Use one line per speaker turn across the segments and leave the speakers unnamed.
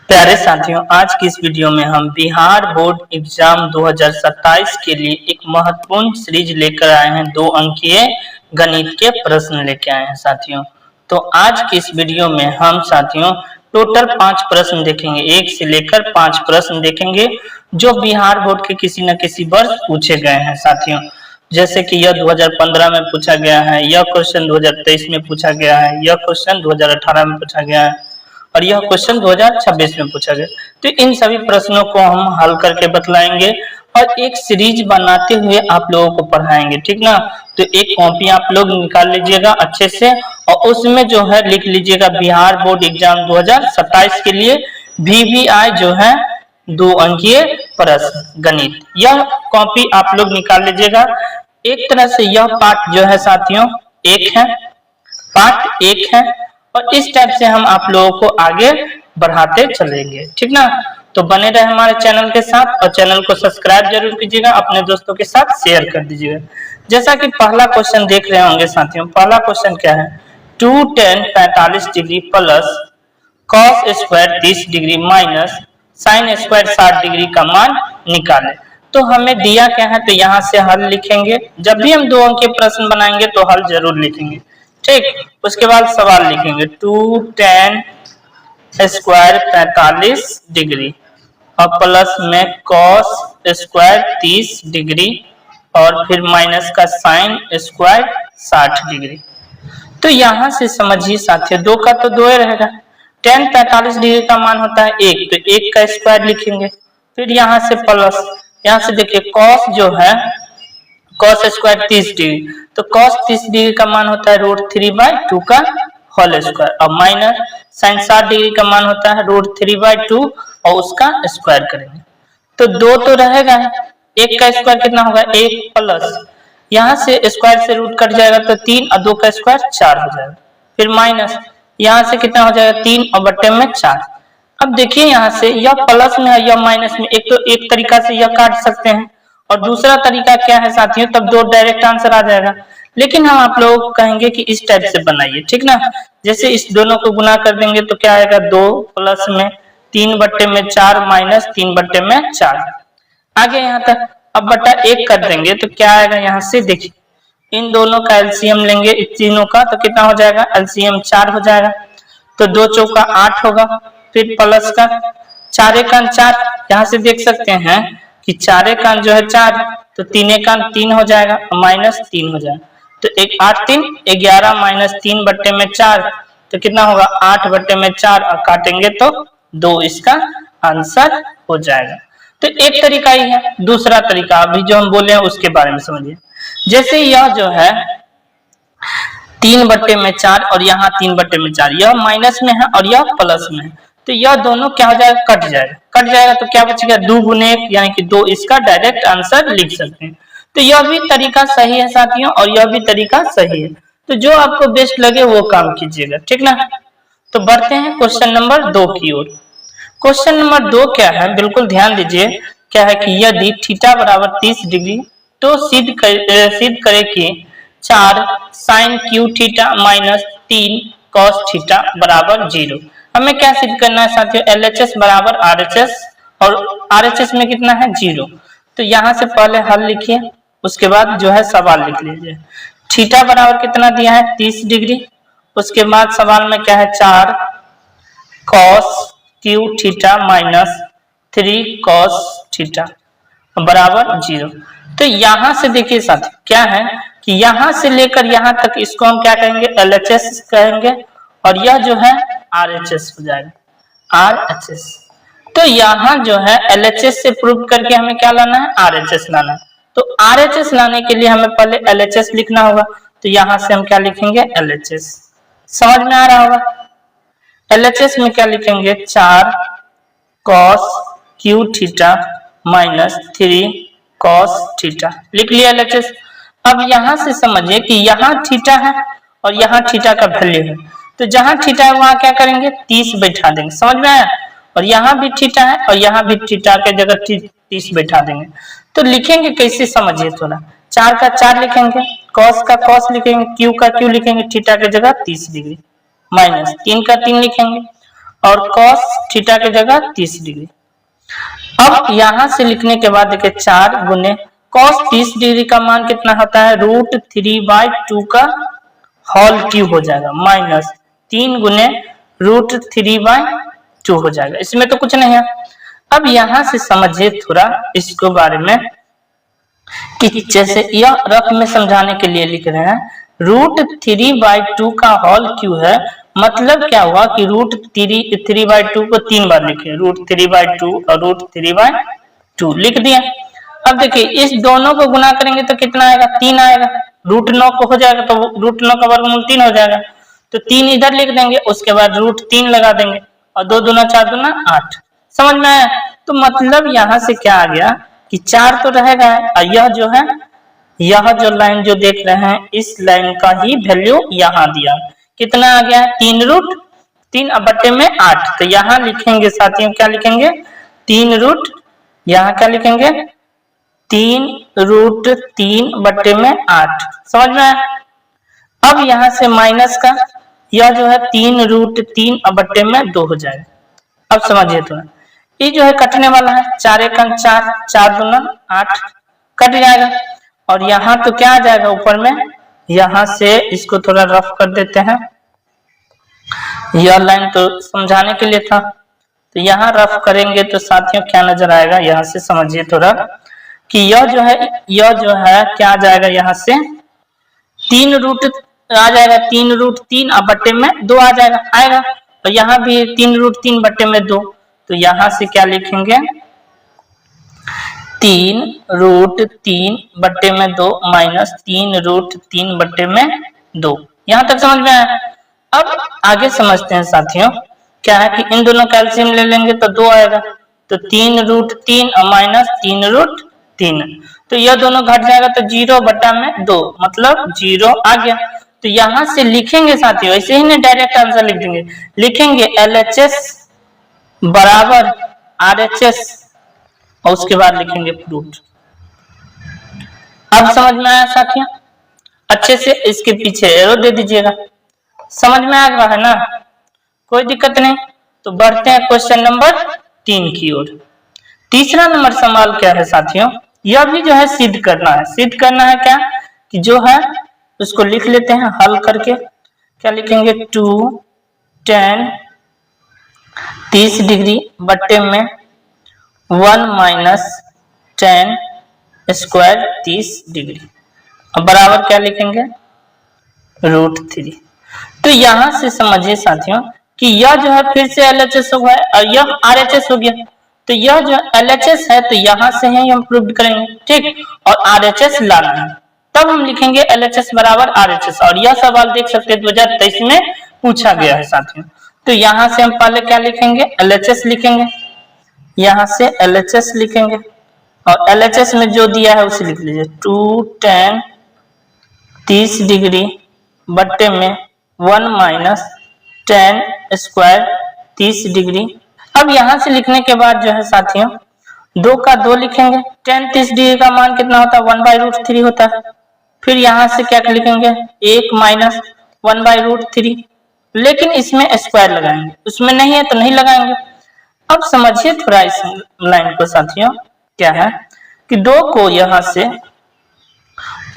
प्यारे साथियों, आज की इस वीडियो में हम बिहार बोर्ड एग्जाम 2027 के लिए एक महत्वपूर्ण सीरीज लेकर आए हैं। 2 अंकीय गणित के प्रश्न लेकर आए हैं साथियों। तो आज की इस वीडियो में हम साथियों टोटल 5 प्रश्न देखेंगे। 1 से लेकर 5 प्रश्न देखेंगे जो बिहार बोर्ड के किसी न किसी वर्ष पूछे गए हैं साथियों। जैसे कि यह 2015 में पूछा गया है, यह क्वेश्चन 2023 में पूछा गया है, यह क्वेश्चन 2018 में पूछा गया है और यह क्वेश्चन 2026 में पूछा गया। तो इन सभी प्रश्नों को हम हल करके बतलाएंगे और एक सीरीज बनाते हुए आप लोगों को पढ़ाएंगे, ठीक ना। तो एक कॉपी आप लोग निकाल लीजिएगा अच्छे से और उसमें जो है लिख लीजिएगा बिहार बोर्ड एग्जाम 2027 के लिए VVI जो है 2 अंकीय प्रश्न गणित। यह कॉपी आप लोग निकाल लीजिएगा। एक तरह से यह पार्ट जो है साथियों पार्ट 1 है और इस टाइप से हम आप लोगों को आगे बढ़ाते चलेंगे, ठीक ना। तो बने रहे हमारे चैनल के साथ और चैनल को सब्सक्राइब जरूर कीजिएगा, अपने दोस्तों के साथ शेयर कर दीजिएगा। जैसा कि पहला क्वेश्चन देख रहे होंगे साथियों, पहला क्वेश्चन क्या है, 2 tan 45 degree plus cos square 30 degree minus sin square 60 degree का मान निकालें। तो हमें दिया क्या है, तो यहाँ से हल लिखेंगे। जब भी हम 2 अंकीय प्रश्न बनाएंगे तो हल जरूर लिखेंगे, ठीक। उसके बाद सवाल लिखेंगे 2 tan स्क्वायर 45 डिग्री और प्लस में cos स्क्वायर 30 डिग्री और फिर माइनस का sin स्क्वायर 60 डिग्री। तो यहाँ से समझिए साथियों, 2 का तो 2 ही रहेगा। tan 45 डिग्री का मान होता है 1, तो 1 का स्क्वायर लिखेंगे। फिर यहाँ से प्लस, यहाँ से देखिए cos जो है cos स्क्वायर 30 डिग्री, तो cos 30 डिग्री का मान होता है √3/2 का होल स्क्वायर और माइनस sin 60 डिग्री का मान होता है √3/2 और उसका स्क्वायर करेंगे। तो 2 तो रहेगा, 1 का स्क्वायर कितना होगा 1 प्लस यहाँ से स्क्वायर से रूट कट जाएगा तो 3 और 2 का स्क्वायर 4 हो जाएगा। फिर माइनस यहाँ से कितना हो जाएगा 3 और बट्टे में 4। अब देखिए यहाँ से यह प्लस में है यह माइनस में, एक तरीका से यह काट सकते हैं और दूसरा तरीका क्या है साथियों, तब 2 डायरेक्ट आंसर आ जाएगा। लेकिन हम आप लोगों को कहेंगे कि इस टाइप से बनाइए, ठीक ना। जैसे इस दोनों को गुना कर देंगे तो क्या आएगा 2 प्लस में 3 बट्टे में 4 माइनस 3 बट्टे में 4 आगे यहाँ तक। अब बटा 1 कर देंगे तो क्या आएगा, यहाँ से देखिए इन दोनों का एलसीएम लेंगे, इन तीनों का, तो कितना हो जाएगा एलसीएम 4 हो जाएगा। तो 2 चौका 8 होगा। फिर प्लस का 4 एकान 4, यहाँ से देख सकते हैं कि 4 एकान जो है 4 तो 3 एकान 3 हो जाएगा और माइनस 3 हो जाएगा। तो 8 3 11 माइनस 3 बट्टे में 4 तो कितना होगा 8 बट्टे में 4 और काटेंगे तो 2 इसका आंसर हो जाएगा। तो एक तरीका ही है। दूसरा तरीका अभी जो हम बोले हैं उसके बारे में समझिए। जैसे यह जो है 3 बट्टे में 4 और यहाँ 3 बट्टे में 4, यह माइनस में है और यह प्लस में है, तो यह दोनों क्या हो जाएगा कट जाएगा तो क्या बचेगा 2 गुने 1 यानी कि 2 इसका डायरेक्ट आंसर लिख सकते हैं। तो यह भी तरीका सही है साथियों और यह भी तरीका सही है। तो जो आपको बेस्ट लगे वो काम कीजिएगा, ठीक ना। तो बढ़ते हैं क्वेश्चन नंबर 2 की ओर। क्वेश्चन नंबर 2 क्या है, बिल्कुल ध्यान दीजिए। क्या है कि यदि थीटा बराबर 30 डिग्री तो सिद्ध करे कि 4 sin Q theta minus 3 cos theta बराबर 0। हमें क्या सिद्ध करना है साथियों, LHS बराबर RHS और RHS में कितना है 0। तो यहाँ से पहले हल लिखिए, उसके बाद जो है सवाल लिख लीजिए। थीटा बराबर कितना दिया है 30 डिग्री, उसके बाद सवाल में क्या है 4 cos Q theta minus 3 cos theta बराबर 0। तो यहाँ से देखिए साथी क्या है कि यहाँ से लेकर यहाँ तक इसको हम क्या कहेंगे LHS कहेंगे और यह जो है RHS हो जाएगा RHS। तो यहाँ जो है LHS से प्रूव करके हमें क्या लाना है RHS लाना है। तो RHS लाने के लिए हमें पहले LHS लिखना होगा। तो यहाँ से हम क्या लिखेंगे LHS, समझ में आ रहा होगा। LHS में क्या लिखेंगे 4 cos Q theta minus 3 cos theta, लिख लिया LHS। अब यहाँ से समझिए कि यहाँ थीटा है और यहाँ थीटा का वैल्यू है, तो जहां थीटा है वहां क्या करेंगे 30 बैठा देंगे, समझ में आया। और यहाँ भी थीटा है और यहाँ भी थीटा के जगह 30 बैठा देंगे। तो लिखेंगे कैसे समझिए थोड़ा, 4 का 4 लिखेंगे, cos का cos लिखेंगे, क्यू का क्यू लिखेंगे, थीटा के जगह 30 डिग्री, माइनस 3 का 3 लिखेंगे और cos थीटा की जगह 30 डिग्री। अब यहां से लिखने के बाद देखिए 4 गुने cos 30 डिग्री का मान कितना होता है, √3/2 का होल क्यूब हो जाएगा, माइनस 3 गुने √3/2 हो जाएगा। इसमें तो कुछ नहीं है। अब यहां से समझिए थोड़ा इसको बारे में कि जैसे यह रफ में समझाने के लिए लिख रहे हैं, √3/2 का होल क्यूब है, मतलब क्या हुआ कि √3/2 को 3 बार लिखे, √3/2 और √3/2 लिख दिया। अब देखिए इस दोनों को गुना करेंगे तो कितना आएगा, 3 आएगा, √9 को हो जाएगा तो √9 का वर्गमूल 3 हो जाएगा, तो 3 इधर लिख देंगे, उसके बाद √3 लगा देंगे और 2 दूना 4 दूना 8। समझ में आया? तो मतलब यहाँ से क्या आ गया कि 4 तो रहेगा और यह जो है, यह जो लाइन जो देख रहे हैं इस लाइन का ही वैल्यू यहाँ दिया, कितना आ गया, 3√3/8। तो यहाँ लिखेंगे साथियों, क्या लिखेंगे, 3 यहाँ क्या लिखेंगे, 3√3/8। समझ में आया? अब यहाँ से माइनस का यह जो है 3√3/2 हो जाएगा। अब समझिए थोड़ा, ये जो है कटने वाला है, 4 × 4, 4 दूना 8 कट जाएगा, और यहाँ तो क्या आ जाएगा ऊपर में, यहाँ से इसको थोड़ा रफ कर देते हैं, यह लाइन तो समझाने के लिए था, तो यहाँ रफ करेंगे तो साथियों क्या नजर आएगा, यहाँ से समझिए थोड़ा कि यह जो है क्या आ जाएगा, यहाँ से 3 आ जाएगा, 3√3/2 आ जाएगा, तो यहाँ भी 3√3/2, तो यहाँ से क्या लिखेंगे, 3√3/2 माइनस 3√3/2। यहाँ तक समझ में आया? अब आगे समझते हैं साथियों, क्या है कि इन दोनों का एलसीएम ले लेंगे तो 2 आएगा, तो 3√3 और माइनस 3√3, तो यह दोनों घट जाएगा तो 0/2, मतलब 0 आ गया। तो यहाँ से लिखेंगे साथियों, ऐसे ही नहीं डायरेक्ट आंसर लिख देंगे, लिखेंगे LHS बराबर RHS और उसके बाद लिखेंगे फ्रूट। अब समझ में आया साथियों? अच्छे से इसके पीछे एरो दे दीजिएगा। समझ में आ रहा है ना? कोई दिक्कत नहीं। तो बढ़ते हैं क्वेश्चन नंबर 3 की ओर। तीसरा नंबर सवाल क्या है साथियों, यह भी जो है सिद्ध करना है। सिद्ध करना है क्या कि जो है उसको लिख लेते हैं हल करके। क्या लिखेंगे, 2 tan 30 डिग्री बट्टे में 1 माइनस tan स्क्वायर 30 डिग्री, अब बराबर क्या लिखेंगे, √3। तो यहां से समझिए साथियों कि यह जो है फिर से LHS हो गया और यह RHS हो गया। तो यह जो LHS है तो यहां से ही हम प्रूव करेंगे, ठीक, और RHS लाना है, तब हम लिखेंगे LHS बराबर RHS। और यह सवाल देख सकते हैं 2023 में पूछा गया है साथियों। तो यहां से हम पहले क्या लिखेंगे, LHS लिखेंगे, यहां से LHS लिखेंगे और LHS में जो दिया है उसे लिख लीजिए, 2 tan 30 डिग्री बट्टे में 1 माइनस tan स्क्वायर 30 डिग्री। अब यहां से लिखने के बाद जो है साथियों 2 का 2 लिखेंगे, tan 30 डिग्री का मान कितना होता है, 1/√3 होता है। फिर यहां से क्या लिखेंगे, 1 माइनस 1/√3, लेकिन इसमें स्क्वायर लगाएंगे, उसमें नहीं है तो नहीं लगाएंगे। अब समझिए थोड़ा इस लाइन को साथियों, क्या है कि 2 को यहां से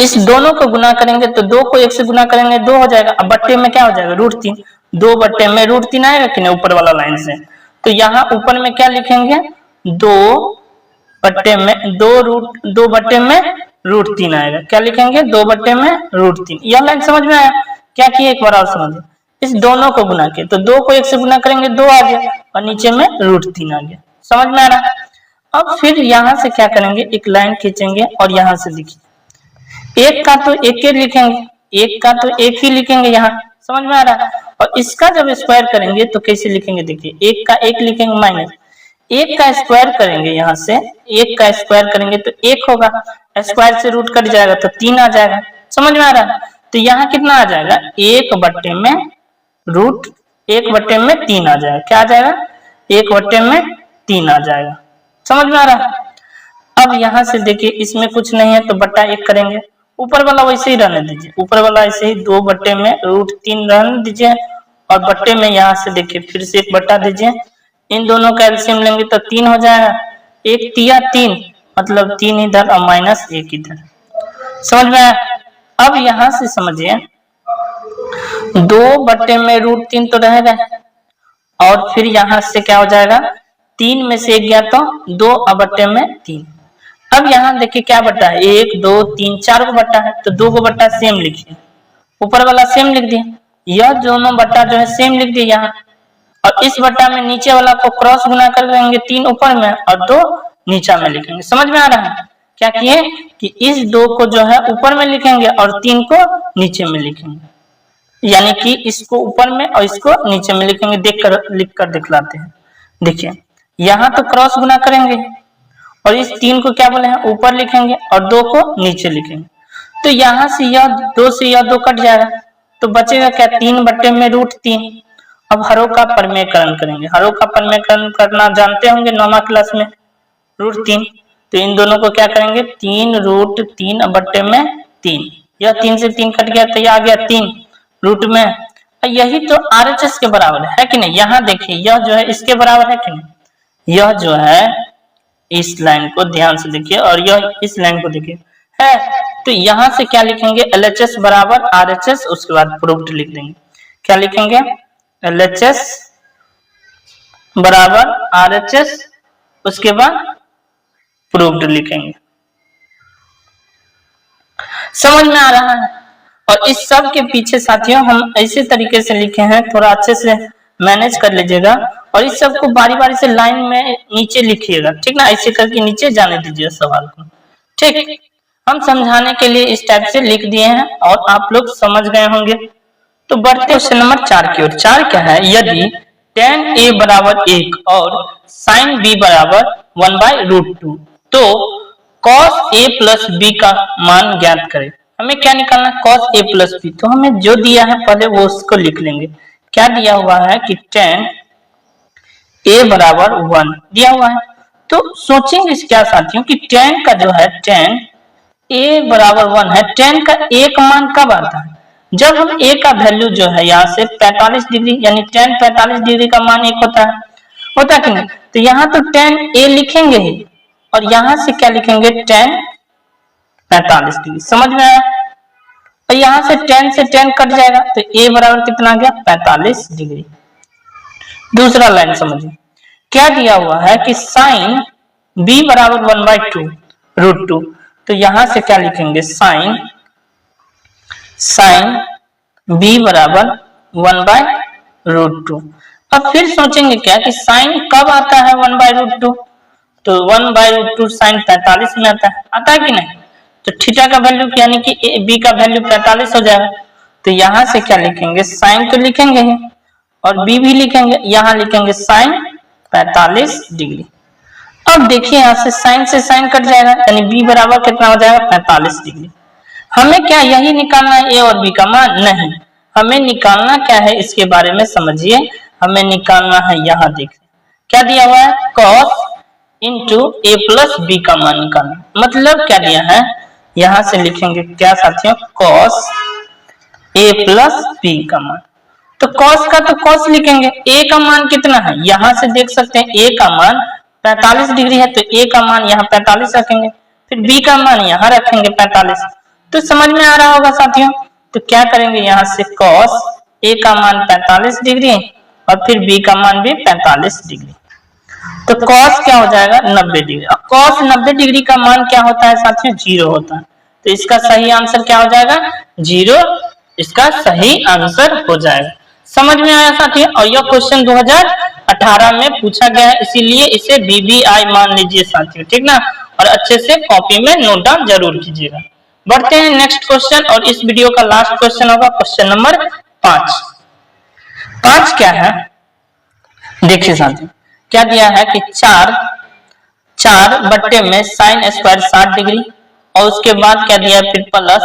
इस दोनों को गुना करेंगे तो 2 को 1 से गुना करेंगे 2 हो जाएगा, अब बट्टे में क्या हो जाएगा, √3, 2 बट्टे में √3 आएगा कि नहीं ऊपर वाला लाइन से। तो यहाँ ऊपर में क्या लिखेंगे, 2 बट्टे में 2 बट्टे में √3 आएगा, क्या लिखेंगे, 2 बट्टे में √3। यह लाइन समझ में आया? क्या किए एक बार और समझिए, इस दोनों को गुना किए तो 2 को 1 से गुना करेंगे 2 आ गया और नीचे में √3 आ गया। समझ में आ रहा है? अब फिर यहां से क्या करेंगे, एक लाइन खींचेंगे और यहां से लिखिए, एक का तो एक ही लिखेंगे, एक का तो एक ही लिखेंगे यहाँ। समझ में आ रहा है? और इसका जब स्क्वायर करेंगे तो कैसे लिखेंगे, देखिए एक का एक लिखेंगे माइनस, एक का स्क्वायर करेंगे, यहाँ से एक का स्क्वायर करेंगे तो 1 होगा, स्क्वायर से रूट कट जाएगा तो 3 आ जाएगा। समझ में आ रहा है? तो यहाँ कितना आ जाएगा, 1 बट्टे में 3 आ जाएगा। क्या आ जाएगा, 1 बट्टे में 3 आ जाएगा। समझ में आ रहा है? अब यहाँ से देखिए इसमें कुछ नहीं है तो बट्टा 1 करेंगे, ऊपर वाला वैसे ही रहने दीजिए, ऊपर वाला ऐसे ही 2 बट्टे में √3 रहने दीजिए और बट्टे में यहाँ से देखिए फिर से 1 बटा दीजिए, इन दोनों का एलसीएम लेंगे तो 3 हो जाएगा, 1 तिया 3 मतलब 3 इधर और -1 इधर। समझ में आया? अब यहाँ से समझिए 2 बट्टे में √3 तो रहेगा और फिर यहाँ से क्या हो जाएगा, 3 में से 1 गया तो 2 और बट्टे में 3। अब यहाँ देखिए क्या बट्टा है, 1 2 3 4 को बट्टा है तो 2 को बट्टा सेम लिखिए, ऊपर वाला सेम लिख दिए, यह दोनों बट्टा जो है सेम लिख दिए यहाँ, और इस बट्टा में नीचे वाला को क्रॉस गुना कर देंगे, 3 ऊपर में और 2 नीचा में लिखेंगे। समझ में आ रहा है? क्या किए कि इस 2 को जो है ऊपर में लिखेंगे और 3 को नीचे में लिखेंगे, यानी कि इसको ऊपर में और इसको नीचे में लिखेंगे। लिख कर दिखलाते हैं। देखिए यहाँ तो क्रॉस गुना करेंगे और इस 3 को क्या बोले हैं ऊपर लिखेंगे और 2 को नीचे लिखेंगे, तो यहाँ से यह 2 से यह 2 कट जाएगा तो बचेगा क्या, 3 बट्टे में √3। अब हरों का परमेयकरण करेंगे, हरों का परमेयकरण करना जानते होंगे 9वीं क्लास में, √3। तो इन दोनों को क्या करेंगे, 3 √3 बट्टे में 3, यह 3 से 3 कट गया तो यह आ गया 3 रूट में, यही तो RHS के बराबर है कि नहीं। यहाँ देखिए यह जो है इसके बराबर है कि नहीं, यह जो है इस लाइन को ध्यान से देखिए और यह इस लाइन को देखिए है, तो यहाँ से क्या लिखेंगे, LHS बराबर RHS, उसके बाद प्रूव्ड लिख देंगे। क्या लिखेंगे, LHS बराबर RHS, उसके बाद प्रूव्ड लिखेंगे। समझ में आ रहा है? और इस सब के पीछे साथियों हम ऐसे तरीके से लिखे हैं, थोड़ा अच्छे से मैनेज कर लीजिएगा और इस सब को बारी बारी से लाइन में नीचे लिखिएगा, ठीक ना, ऐसे करके नीचे जाने दीजिए सवाल को। ठीक, हम समझाने के लिए इस टाइप से लिख दिए हैं और आप लोग समझ गए होंगे। तो बढ़ते क्वेश्चन नंबर 4 की ओर। 4 क्या है, यदि tan a बराबर 1 और sin b बराबर 1/√2 तो cos a प्लस b का मान ज्ञात करें। हमें क्या निकालना है, cos a प्लस b। तो हमें जो दिया है पहले वो उसको लिख लेंगे। क्या दिया हुआ है कि tan a बराबर 1 दिया हुआ है, तो सोचेंगे क्या साथियों कि tan का जो है tan a बराबर 1 है, tan का a का मान कब आता है, जब हम a का वैल्यू जो है यहाँ से 45 डिग्री, यानी tan 45 डिग्री का मान 1 होता है कि नहीं। तो यहाँ तो tan a लिखेंगे ही और यहाँ से क्या लिखेंगे, tan 45 डिग्री। समझ में आया? और यहाँ से tan कट जाएगा तो a बराबर कितना आ गया, 45 डिग्री। दूसरा लाइन समझिए, क्या दिया हुआ है कि sin b बराबर 1/2√2, तो यहाँ से क्या लिखेंगे, sin b बराबर 1/√2। अब फिर सोचेंगे क्या कि sin कब आता है 1/√2, तो 1/√2 sin 45 में आता है कि नहीं। तो थीटा का वैल्यू यानी कि b का वैल्यू 45 हो जाएगा, तो यहाँ से क्या लिखेंगे, sin तो लिखेंगे ही और b भी लिखेंगे, यहाँ लिखेंगे sin 45 डिग्री। अब देखिए यहाँ से sin कट जाएगा, यानी b बराबर कितना हो जाएगा, 45 डिग्री। हमें क्या यही निकालना है a और b का मान, नहीं, हमें निकालना क्या है इसके बारे में समझिए। हमें निकालना है, यहाँ देखिए क्या दिया हुआ है, cos into a plus b का मान निकालना। मतलब क्या दिया है, यहाँ से लिखेंगे क्या साथियों, cos a प्लस b का मान। तो cos का तो cos लिखेंगे, a का मान कितना है, यहाँ से देख सकते हैं a का मान 45 डिग्री है, तो a का मान यहाँ 45 रखेंगे, फिर b का मान यहाँ रखेंगे 45। तो समझ में आ रहा होगा साथियों। तो क्या करेंगे, यहाँ से cos a का मान 45 डिग्री और फिर b का मान भी 45 डिग्री, तो cos क्या हो जाएगा, 90 डिग्री। अब cos 90 डिग्री का मान क्या होता है साथियों, 0 होता है, तो इसका सही आंसर क्या हो जाएगा, 0, इसका सही आंसर हो जाएगा। समझ में आया साथियों। और यह क्वेश्चन 2018 में पूछा गया है, इसीलिए इसे BBI मान लीजिए साथियों, ठीक ना, और अच्छे से कॉपी में नोट डाउन जरूर कीजिएगा। बढ़ते हैं नेक्स्ट क्वेश्चन, और इस वीडियो का लास्ट क्वेश्चन होगा क्वेश्चन नंबर 5। 5 क्या है, देखिए साथियों क्या दिया है कि 4 बट्टे में साइन स्क्वायर 60 डिग्री और उसके बाद क्या दिया है, फिर प्लस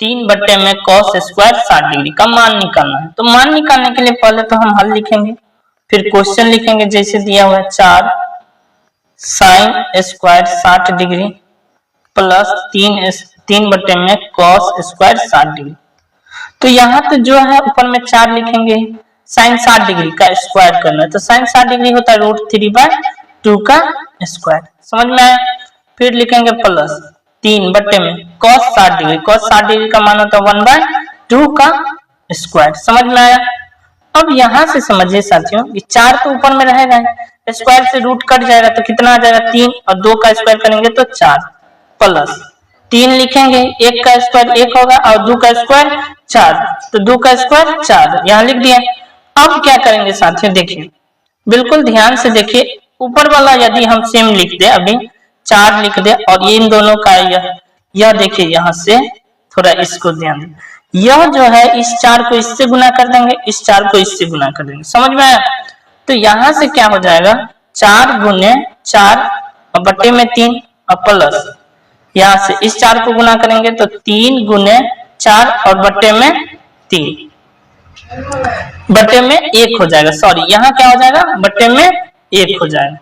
3 बट्टे में कॉस स्क्वायर 60 डिग्री का मान निकालना है। तो मान निकालने के लिए पहले तो हम हल लिखेंगे, फिर क्वेश्चन लिखेंगे जैसे दिया हुआ है 4 साइन स्क्वायर 60 डिग्री प्लस 3 बट्टे में कॉस स्क्वायर 60 डिग्री। तो यहाँ तो जो है ऊपर में 4 लिखेंगे, साइन 60 डिग्री का स्क्वायर करना है, तो साइन 60 डिग्री होता है √3/2 का स्क्वायर। समझ में आया? फिर लिखेंगे प्लस 3 बट्टे में cos 60 डिग्री, cos 60 डिग्री का मान होता है 1/2 का स्क्वायर। समझ में आया? अब यहां से समझिए साथियों, ये 4 तो ऊपर में रहेगा, स्क्वायर से रूट कट जाएगा तो कितना आ जाएगा 3, और 2 का स्क्वायर करेंगे तो 4, प्लस 3 लिखेंगे, 1 का स्क्वायर 1 होगा और 2 का स्क्वायर 4, तो 2 का स्क्वायर 4 यहां लिख दिया। अब क्या करेंगे साथियों, देखिए बिल्कुल ध्यान से देखिए, ऊपर वाला यदि हम सेम लिख दे, अभी 4 लिख दे, और इन दोनों का यह देखिए यहां से थोड़ा इसको ध्यान दें, यह जो है इस 4 को इससे गुना कर देंगे, इस 4 को इससे गुना कर देंगे। समझ में आया? तो यहां से क्या हो जाएगा 4 गुने 4 और बट्टे में 3 और प्लस यहां से इस 4 को गुना करेंगे तो 3 गुने 4 और बट्टे में 3, बट्टे में 1 हो जाएगा। सॉरी, यहां क्या हो जाएगा बट्टे में 1 हो जाएगा,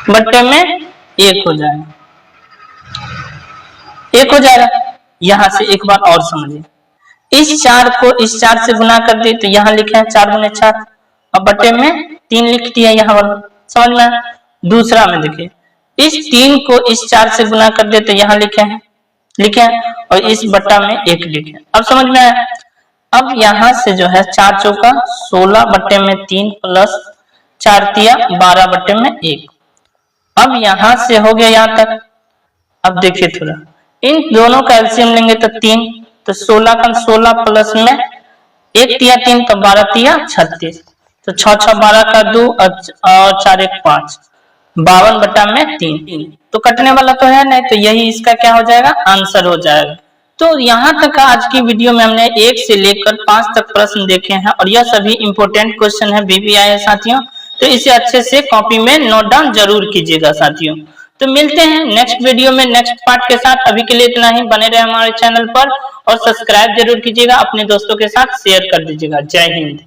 बट्टे में 1 हो जाएगा, 1 हो जाएगा। यहां से एक बार और समझिए, इस 4 को इस 4 से गुना कर दिए तो यहां लिखे हैं 4 गुने 4 और बट्टे में 3 लिख दिया यहाँ वाला। समझ में? दूसरा में देखिए, इस 3 को इस 4 से गुना कर दिए तो यहाँ लिखे हैं और इस बट्टा में 1 लिखे। अब समझ में आया? अब यहां से जो है 4 चौका 16 बट्टे में 3 प्लस 4 तिया 12 बट्टे में 1। अब यहां से हो गया यहां तक। अब देखिए थोड़ा, इन दोनों का एलसीएम लेंगे तो 3, तो 16 का 16 प्लस में 1 तिया 3 तो 12 तिया 36, तो 6 6 12 का 2 और 4 1 5, 52 बट्टा में 3। तो कटने वाला तो है नहीं, तो यही इसका क्या हो जाएगा आंसर हो जाएगा। तो यहाँ तक आज की वीडियो में हमने 1 से लेकर 5 तक प्रश्न देखे हैं और यह सभी इंपोर्टेंट क्वेश्चन है बीबीआई है साथियों, तो इसे अच्छे से कॉपी में नोट डाउन जरूर कीजिएगा साथियों। तो मिलते हैं नेक्स्ट वीडियो में नेक्स्ट पार्ट के साथ। अभी के लिए इतना ही, बने रहे हमारे चैनल पर और सब्सक्राइब जरूर कीजिएगा, अपने दोस्तों के साथ शेयर कर दीजिएगा। जय हिंद।